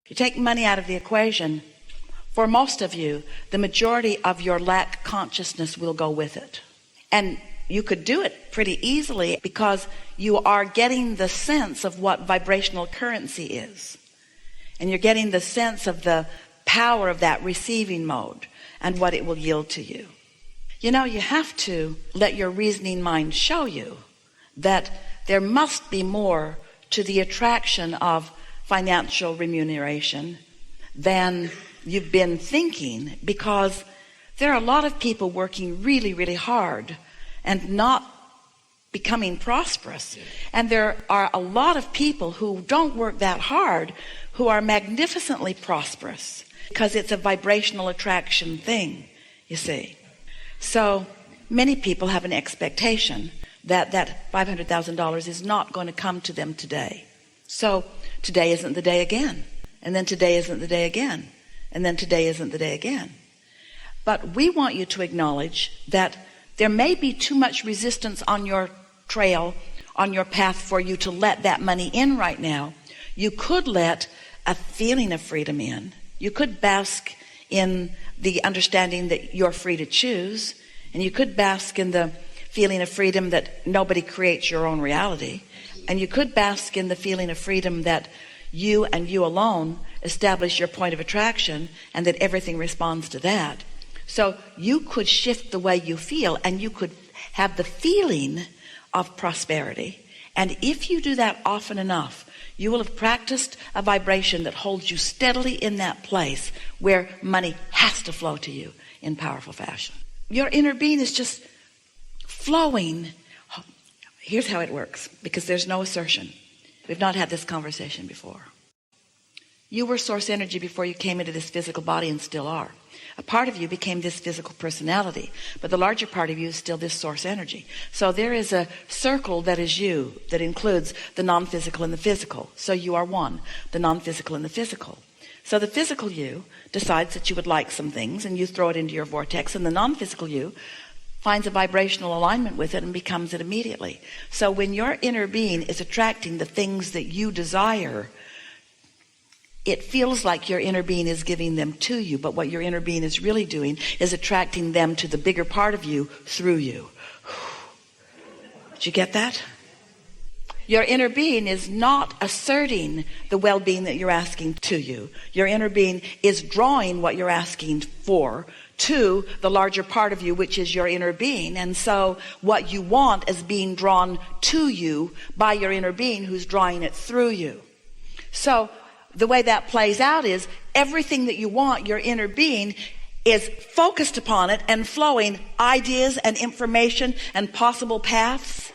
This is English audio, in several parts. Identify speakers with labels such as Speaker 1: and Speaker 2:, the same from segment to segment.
Speaker 1: You take money out of the equation, for most of you, the majority of your lack consciousness will go with it. And you could do it pretty easily because you are getting the sense of what vibrational currency is. And you're getting the sense of the power of that receiving mode and what it will yield to you. You know, you have to let your reasoning mind show you that there must be more to the attraction of financial remuneration than you've been thinking, because there are a lot of people working really, really hard and not becoming prosperous. And there are a lot of people who don't work that hard who are magnificently prosperous, because it's a vibrational attraction thing, you see. So many people have an expectation that that $500,000 is not going to come to them today. So today isn't the day again. And then today isn't the day again. And then today isn't the day again. But we want you to acknowledge that there may be too much resistance on your trail, on your path, for you to let that money in right now. You could let a feeling of freedom in. You could bask in the understanding that you're free to choose. And you could bask in the feeling of freedom that nobody creates your own reality. And you could bask in the feeling of freedom that you and you alone establish your point of attraction, and that everything responds to that. So you could shift the way you feel, and you could have the feeling of prosperity. And if you do that often enough, you will have practiced a vibration that holds you steadily in that place where money has to flow to you in powerful fashion. Your inner being is just flowing. Here's how it works, because there's no assertion. We've not had this conversation before. You were source energy before you came into this physical body, and still are. A part of you became this physical personality, but the larger part of you is still this source energy. So there is a circle that is you, that includes the non-physical and the physical. So you are one, the non-physical and the physical. So the physical you decides that you would like some things, and you throw it into your vortex, and the non-physical you finds a vibrational alignment with it and becomes it immediately. So when your inner being is attracting the things that you desire, it feels like your inner being is giving them to you, but what your inner being is really doing is attracting them to the bigger part of you through you. Did you get that? Your inner being is not asserting the well-being that you're asking to you. Your inner being is drawing what you're asking for to the larger part of you, which is your inner being. And so what you want is being drawn to you by your inner being, who's drawing it through you. So the way that plays out is everything that you want, your inner being is focused upon it and flowing ideas and information and possible paths.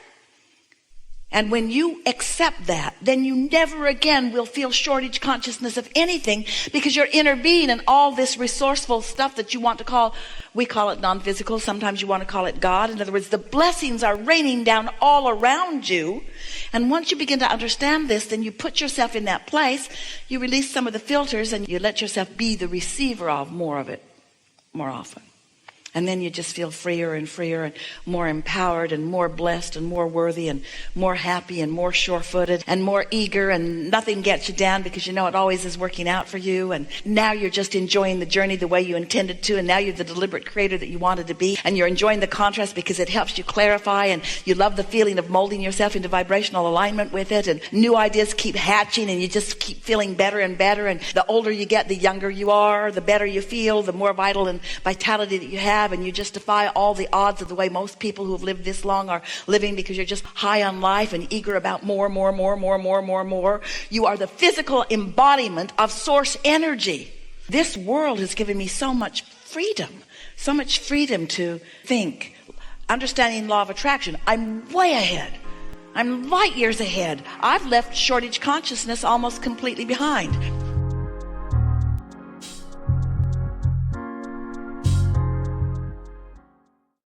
Speaker 1: And when you accept that, then you never again will feel shortage consciousness of anything, because your inner being and all this resourceful stuff that you want to call, we call it non-physical, sometimes you want to call it God. In other words, the blessings are raining down all around you. And once you begin to understand this, then you put yourself in that place, you release some of the filters, and you let yourself be the receiver of more of it more often. And then you just feel freer and freer and more empowered and more blessed and more worthy and more happy and more sure-footed and more eager, and nothing gets you down because you know it always is working out for you. And now you're just enjoying the journey the way you intended to, and now you're the deliberate creator that you wanted to be, and you're enjoying the contrast because it helps you clarify, and you love the feeling of molding yourself into vibrational alignment with it, and new ideas keep hatching, and you just keep feeling better and better. And the older you get, the younger you are, the better you feel, the more vital and vitality that you have. And you just defy all the odds of the way most people who have lived this long are living, because you're just high on life and eager about more. You are the physical embodiment of source energy. This world has given me so much freedom to think. Understanding law of attraction, I'm way ahead. I'm light years ahead. I've left shortage consciousness almost completely behind.